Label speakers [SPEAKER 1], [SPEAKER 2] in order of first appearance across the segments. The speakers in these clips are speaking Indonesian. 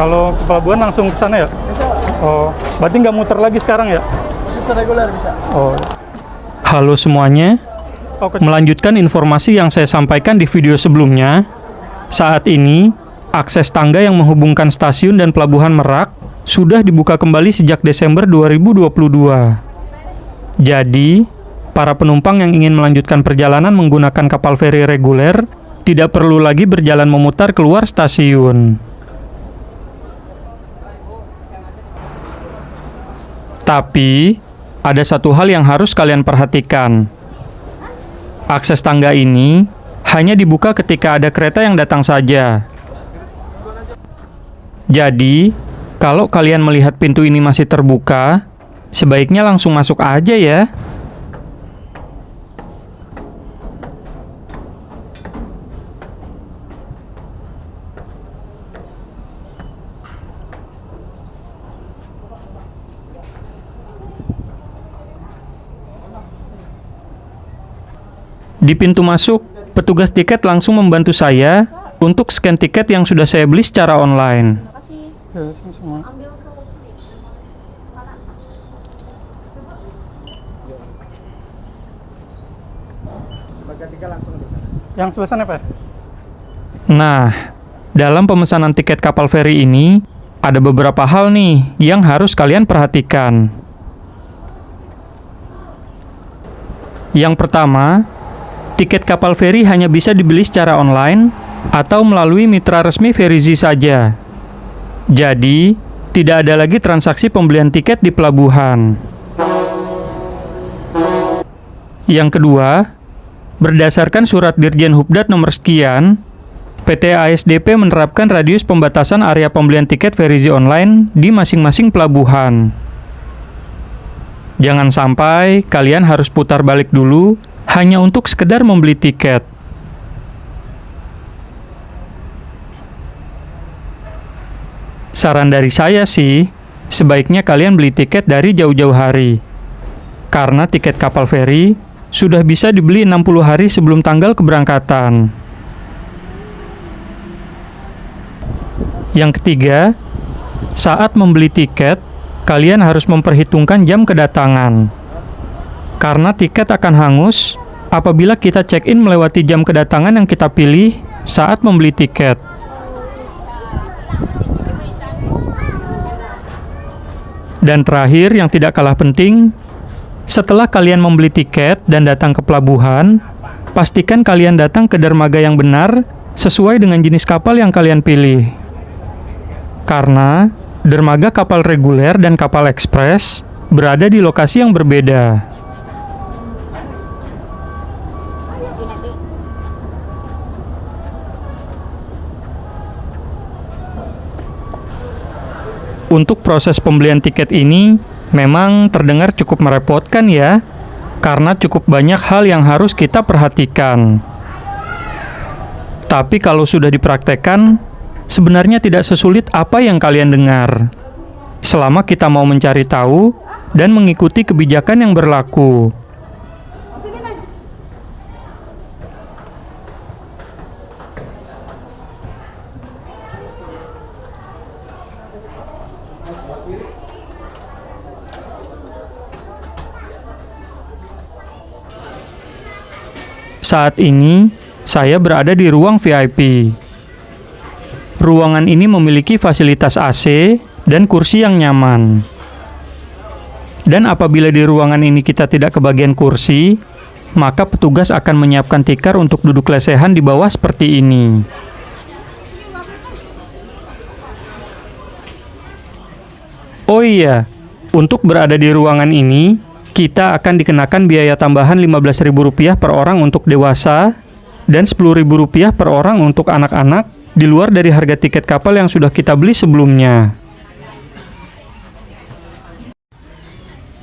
[SPEAKER 1] Kalau ke pelabuhan langsung ke sana ya?
[SPEAKER 2] Bisa.
[SPEAKER 1] Oh, berarti nggak muter lagi sekarang ya?
[SPEAKER 2] Khusus reguler bisa.
[SPEAKER 1] Oh.
[SPEAKER 3] Halo semuanya, melanjutkan informasi yang saya sampaikan di video sebelumnya. Saat ini, akses tangga yang menghubungkan stasiun dan pelabuhan Merak sudah dibuka kembali sejak Desember 2022. Jadi, para penumpang yang ingin melanjutkan perjalanan menggunakan kapal feri reguler tidak perlu lagi berjalan memutar keluar stasiun. Tapi, ada satu hal yang harus kalian perhatikan. Akses tangga ini hanya dibuka ketika ada kereta yang datang saja. Jadi, kalau kalian melihat pintu ini masih terbuka, sebaiknya langsung masuk aja ya. Di pintu masuk, petugas tiket langsung membantu saya untuk scan tiket yang sudah saya beli secara online.
[SPEAKER 1] Yang sebelah sana Pak?
[SPEAKER 3] Nah, dalam pemesanan tiket kapal feri ini, ada beberapa hal nih yang harus kalian perhatikan. Yang pertama, tiket kapal feri hanya bisa dibeli secara online atau melalui mitra resmi Ferizi saja. Jadi, tidak ada lagi transaksi pembelian tiket di pelabuhan. Yang kedua, berdasarkan surat Dirjen Hubdat nomor sekian, PT ASDP menerapkan radius pembatasan area pembelian tiket Ferizi online di masing-masing pelabuhan. Jangan sampai kalian harus putar balik dulu hanya untuk sekedar membeli tiket. Saran dari saya sih, sebaiknya kalian beli tiket dari jauh-jauh hari. Karena tiket kapal feri sudah bisa dibeli 60 hari sebelum tanggal keberangkatan. Yang ketiga, saat membeli tiket, kalian harus memperhitungkan jam kedatangan. Karena tiket akan hangus apabila kita check-in melewati jam kedatangan yang kita pilih saat membeli tiket. Dan terakhir, yang tidak kalah penting, setelah kalian membeli tiket dan datang ke pelabuhan, pastikan kalian datang ke dermaga yang benar sesuai dengan jenis kapal yang kalian pilih. Karena dermaga kapal reguler dan kapal ekspres berada di lokasi yang berbeda. Untuk proses pembelian tiket ini memang terdengar cukup merepotkan ya, karena cukup banyak hal yang harus kita perhatikan. Tapi kalau sudah dipraktekkan, sebenarnya tidak sesulit apa yang kalian dengar. Selama kita mau mencari tahu dan mengikuti kebijakan yang berlaku. Saat ini, saya berada di ruang VIP. Ruangan ini memiliki fasilitas AC dan kursi yang nyaman. Dan apabila di ruangan ini kita tidak kebagian kursi, maka petugas akan menyiapkan tikar untuk duduk lesehan di bawah seperti ini. Oh iya, untuk berada di ruangan ini, kita akan dikenakan biaya tambahan Rp15.000 per orang untuk dewasa dan Rp10.000 per orang untuk anak-anak di luar dari harga tiket kapal yang sudah kita beli sebelumnya.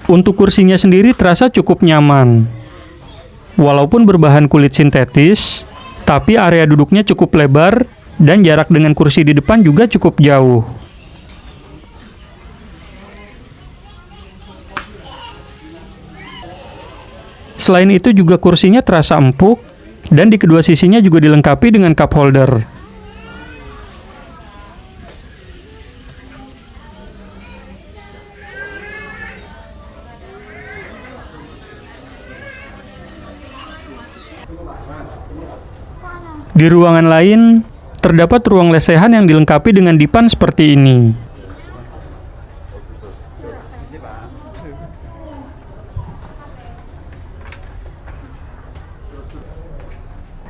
[SPEAKER 3] Untuk kursinya sendiri terasa cukup nyaman. Walaupun berbahan kulit sintetis, tapi area duduknya cukup lebar dan jarak dengan kursi di depan juga cukup jauh. Selain itu juga kursinya terasa empuk dan di kedua sisinya juga dilengkapi dengan cup holder. Di ruangan lain, terdapat ruang lesehan yang dilengkapi dengan dipan seperti ini.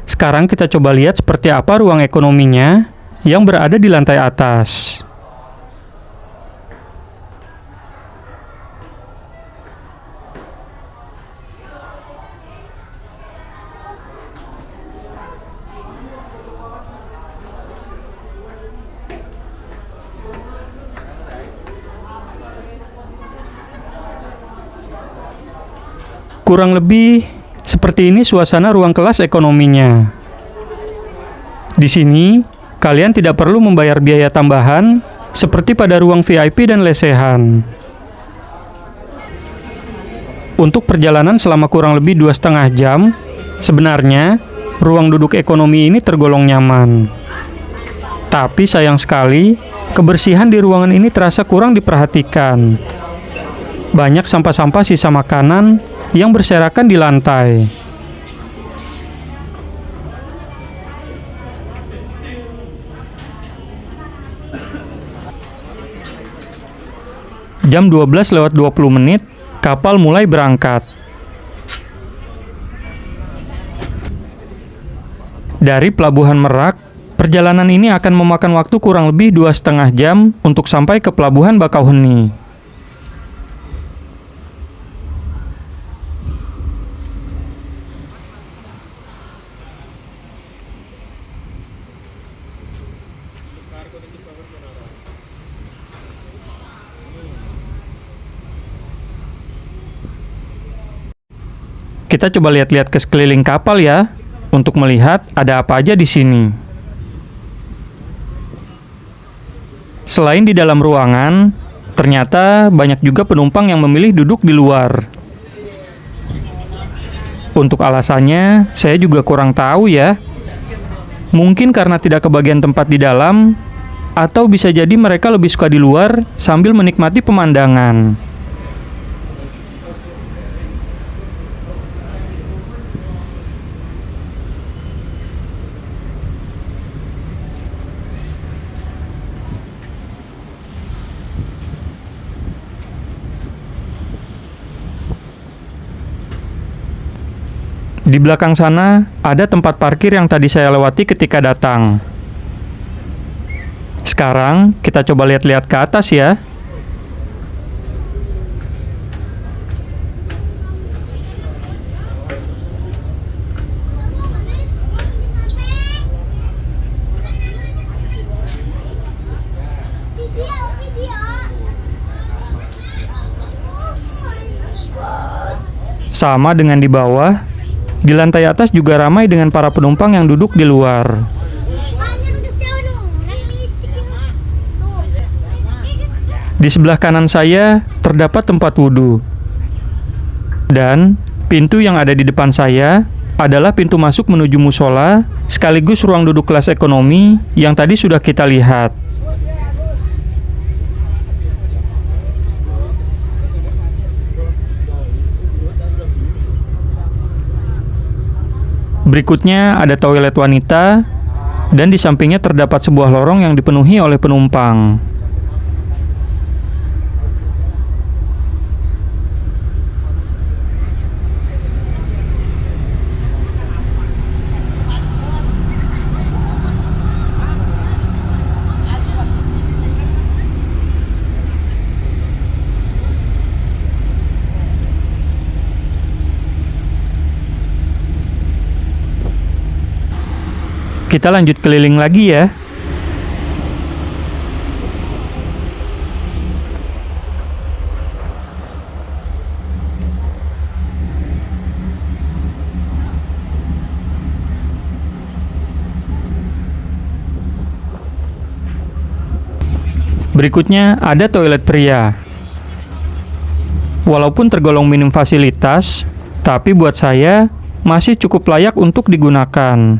[SPEAKER 3] Sekarang kita coba lihat seperti apa ruang ekonominya yang berada di lantai atas. Kurang lebih seperti ini suasana ruang kelas ekonominya. Di sini, kalian tidak perlu membayar biaya tambahan seperti pada ruang VIP dan lesehan. Untuk perjalanan selama kurang lebih 2,5 jam, sebenarnya ruang duduk ekonomi ini tergolong nyaman. Tapi sayang sekali, kebersihan di ruangan ini terasa kurang diperhatikan. Banyak sampah-sampah sisa makanan yang berserakan di lantai. Jam 12:20, kapal mulai berangkat. Dari Pelabuhan Merak, perjalanan ini akan memakan waktu kurang lebih 2,5 jam untuk sampai ke Pelabuhan Bakauheni. Kita coba lihat-lihat ke sekeliling kapal ya, untuk melihat ada apa aja di sini. Selain di dalam ruangan, ternyata banyak juga penumpang yang memilih duduk di luar. Untuk alasannya, saya juga kurang tahu ya. Mungkin karena tidak kebagian tempat di dalam, atau bisa jadi mereka lebih suka di luar sambil menikmati pemandangan. Di belakang sana, ada tempat parkir yang tadi saya lewati ketika datang. Sekarang, kita coba lihat-lihat ke atas ya. Sama dengan di bawah, di lantai atas juga ramai dengan para penumpang yang duduk di luar. Di sebelah kanan saya terdapat tempat wudhu. Dan pintu yang ada di depan saya adalah pintu masuk menuju musola sekaligus ruang duduk kelas ekonomi yang tadi sudah kita lihat. Berikutnya ada toilet wanita, dan di sampingnya terdapat sebuah lorong yang dipenuhi oleh penumpang. Kita lanjut keliling lagi ya. Berikutnya ada toilet pria. Walaupun tergolong minim fasilitas, tapi buat saya masih cukup layak untuk digunakan.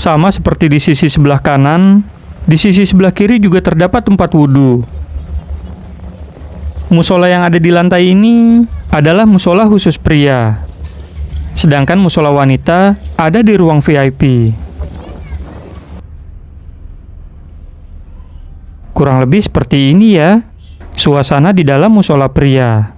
[SPEAKER 3] Sama seperti di sisi sebelah kanan, Di sisi sebelah kiri juga terdapat tempat wudhu. Musola yang ada di lantai ini adalah musola khusus pria. Sedangkan musola wanita ada di ruang VIP. Kurang lebih seperti ini ya, suasana di dalam musola pria.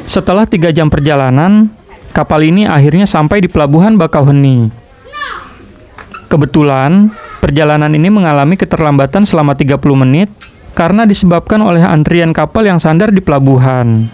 [SPEAKER 3] Setelah 3 jam perjalanan, kapal ini akhirnya sampai di Pelabuhan Bakauheni. Kebetulan, perjalanan ini mengalami keterlambatan selama 30 menit karena disebabkan oleh antrian kapal yang sandar di pelabuhan.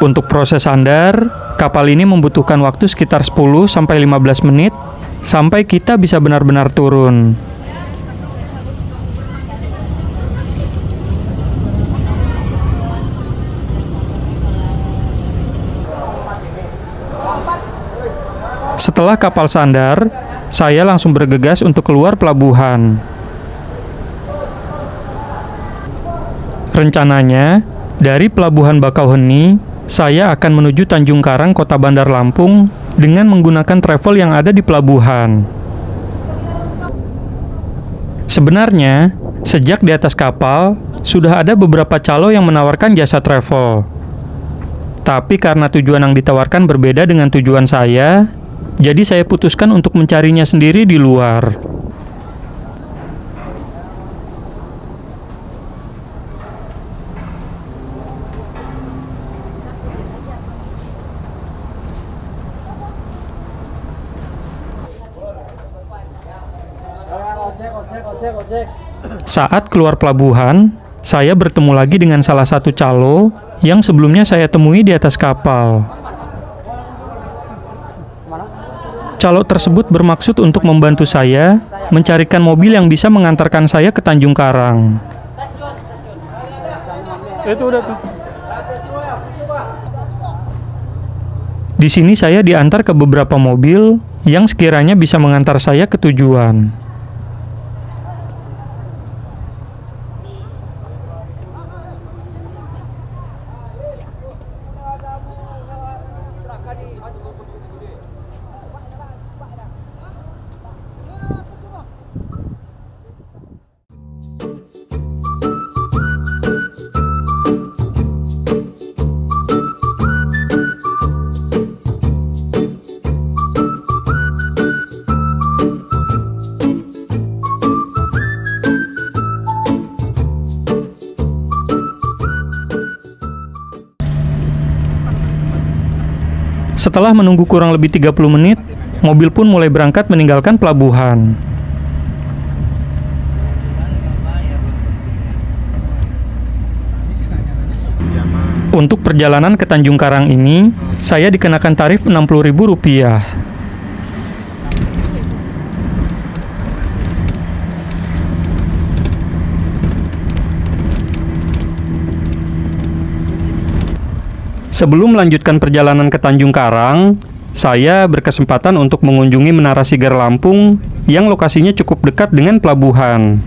[SPEAKER 3] Untuk proses sandar, kapal ini membutuhkan waktu sekitar 10-15 menit sampai kita bisa benar-benar turun. Setelah kapal sandar, saya langsung bergegas untuk keluar pelabuhan. Rencananya, dari Pelabuhan Bakauheni, saya akan menuju Tanjung Karang, Kota Bandar Lampung, dengan menggunakan travel yang ada di pelabuhan. Sebenarnya, sejak di atas kapal, sudah ada beberapa calo yang menawarkan jasa travel. Tapi karena tujuan yang ditawarkan berbeda dengan tujuan saya, jadi saya putuskan untuk mencarinya sendiri di luar. Saat keluar pelabuhan, saya bertemu lagi dengan salah satu calo yang sebelumnya saya temui di atas kapal. Calo tersebut bermaksud untuk membantu saya mencarikan mobil yang bisa mengantarkan saya ke Tanjung Karang.
[SPEAKER 1] Itu udah tuh.
[SPEAKER 3] Di sini saya diantar ke beberapa mobil yang sekiranya bisa mengantar saya ke tujuan. Setelah menunggu kurang lebih 30 menit, mobil pun mulai berangkat meninggalkan pelabuhan. Untuk perjalanan ke Tanjung Karang ini, saya dikenakan tarif Rp60.000. Sebelum melanjutkan perjalanan ke Tanjung Karang, saya berkesempatan untuk mengunjungi Menara Sigar Lampung yang lokasinya cukup dekat dengan pelabuhan.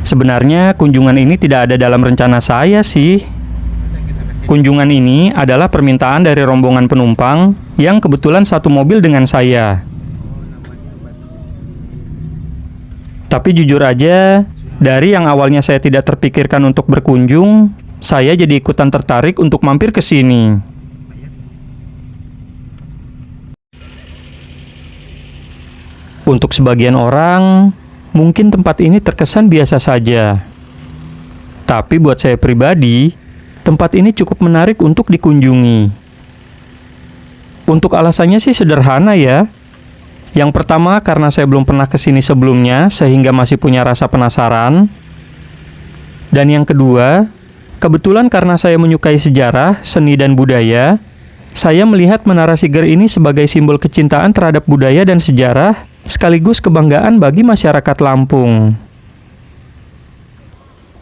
[SPEAKER 3] Sebenarnya kunjungan ini tidak ada dalam rencana saya sih. Kunjungan ini adalah permintaan dari rombongan penumpang yang kebetulan satu mobil dengan saya. Tapi jujur aja, dari yang awalnya saya tidak terpikirkan untuk berkunjung, saya jadi ikutan tertarik untuk mampir ke sini. Untuk sebagian orang, mungkin tempat ini terkesan biasa saja. Tapi buat saya pribadi, tempat ini cukup menarik untuk dikunjungi. Untuk alasannya sih sederhana ya, Yang pertama, karena saya belum pernah ke sini sebelumnya, sehingga masih punya rasa penasaran. Dan yang kedua, kebetulan karena saya menyukai sejarah, seni, dan budaya, saya melihat Menara Siger ini sebagai simbol kecintaan terhadap budaya dan sejarah, sekaligus kebanggaan bagi masyarakat Lampung.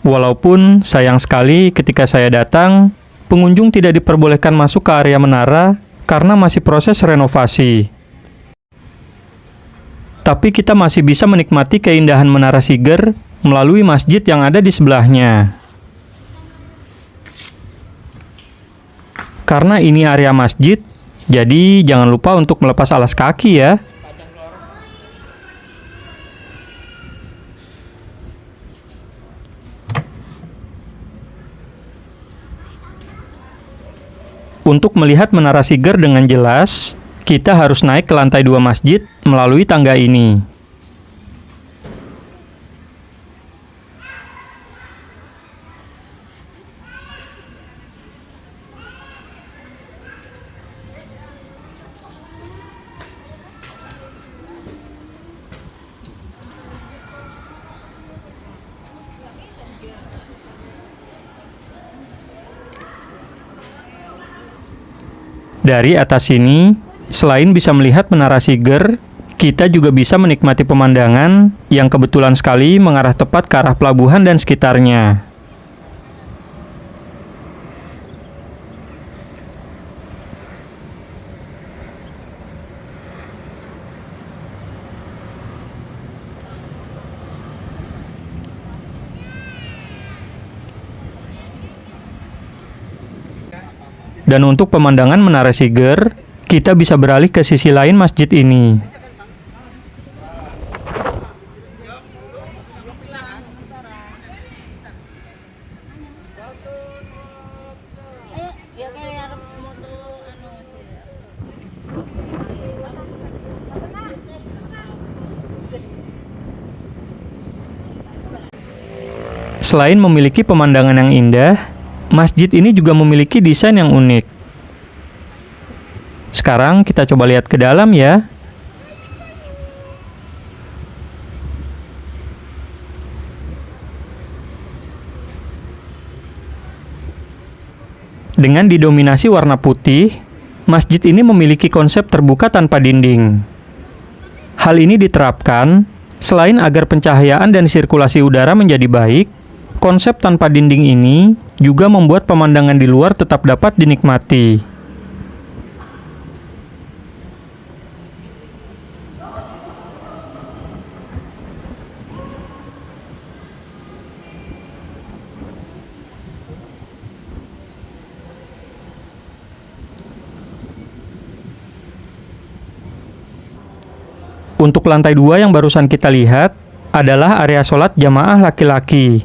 [SPEAKER 3] Walaupun sayang sekali ketika saya datang, pengunjung tidak diperbolehkan masuk ke area menara karena masih proses renovasi. Tapi kita masih bisa menikmati keindahan Menara Siger melalui masjid yang ada di sebelahnya. Karena ini area masjid, jadi jangan lupa untuk melepas alas kaki ya. Untuk melihat Menara Siger dengan jelas, kita harus naik ke lantai 2 masjid melalui tangga ini. Dari atas sini, selain bisa melihat Menara Siger, kita juga bisa menikmati pemandangan yang kebetulan sekali mengarah tepat ke arah pelabuhan dan sekitarnya. Dan untuk pemandangan Menara Siger, kita bisa beralih ke sisi lain masjid ini. Selain memiliki pemandangan yang indah, masjid ini juga memiliki desain yang unik. Sekarang kita coba lihat ke dalam ya. Dengan didominasi warna putih, masjid ini memiliki konsep terbuka tanpa dinding. Hal ini diterapkan selain agar pencahayaan dan sirkulasi udara menjadi baik. Konsep tanpa dinding ini juga membuat pemandangan di luar tetap dapat dinikmati. Untuk lantai 2 yang barusan kita lihat adalah area sholat jamaah laki-laki.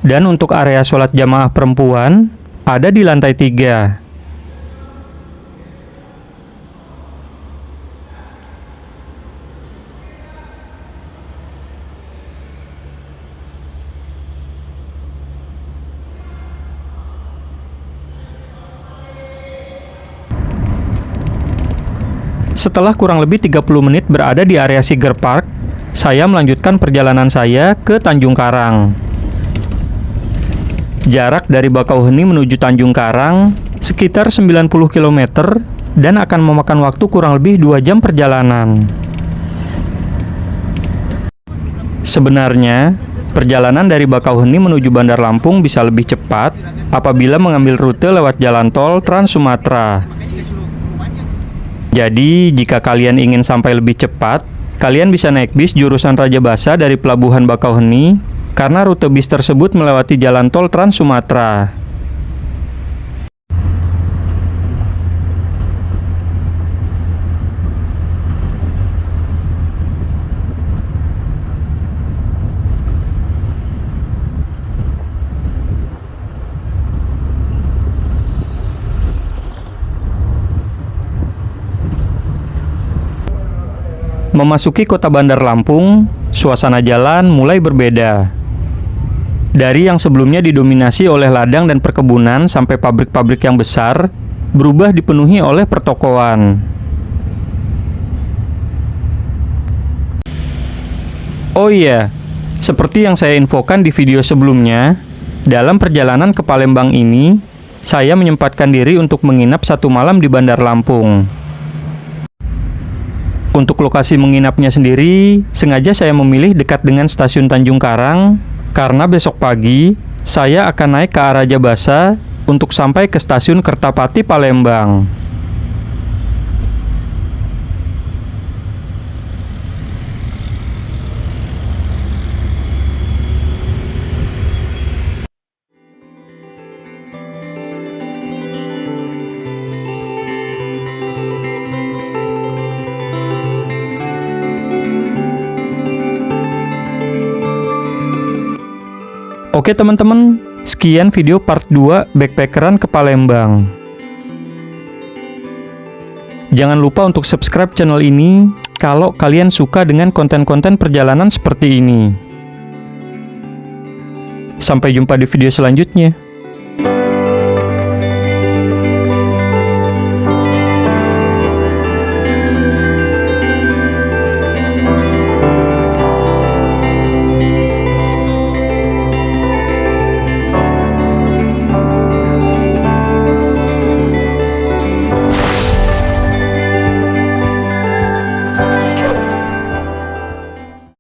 [SPEAKER 3] Dan untuk area sholat jamaah perempuan ada di lantai 3. Setelah kurang lebih 30 menit berada di area Siger Park, saya melanjutkan perjalanan saya ke Tanjung Karang. Jarak dari Bakauheni menuju Tanjung Karang sekitar 90 km dan akan memakan waktu kurang lebih 2 jam perjalanan. Sebenarnya, perjalanan dari Bakauheni menuju Bandar Lampung bisa lebih cepat apabila mengambil rute lewat jalan tol Trans Sumatera. Jadi, jika kalian ingin sampai lebih cepat, kalian bisa naik bis jurusan Raja Basa dari Pelabuhan Bakauheni karena rute bis tersebut melewati jalan tol Trans Sumatera. Memasuki kota Bandar Lampung, suasana jalan mulai berbeda. Dari yang sebelumnya didominasi oleh ladang dan perkebunan sampai pabrik-pabrik yang besar, berubah dipenuhi oleh pertokoan. Oh iya, seperti yang saya infokan di video sebelumnya, dalam perjalanan ke Palembang ini, saya menyempatkan diri untuk menginap 1 malam di Bandar Lampung. Untuk lokasi menginapnya sendiri, sengaja saya memilih dekat dengan stasiun Tanjung Karang, karena besok pagi, saya akan naik ke arah Jabasa untuk sampai ke stasiun Kertapati Palembang. Oke teman-teman, sekian video part 2 backpackeran ke Palembang. Jangan lupa untuk subscribe channel ini kalau kalian suka dengan konten-konten perjalanan seperti ini. Sampai jumpa di video selanjutnya.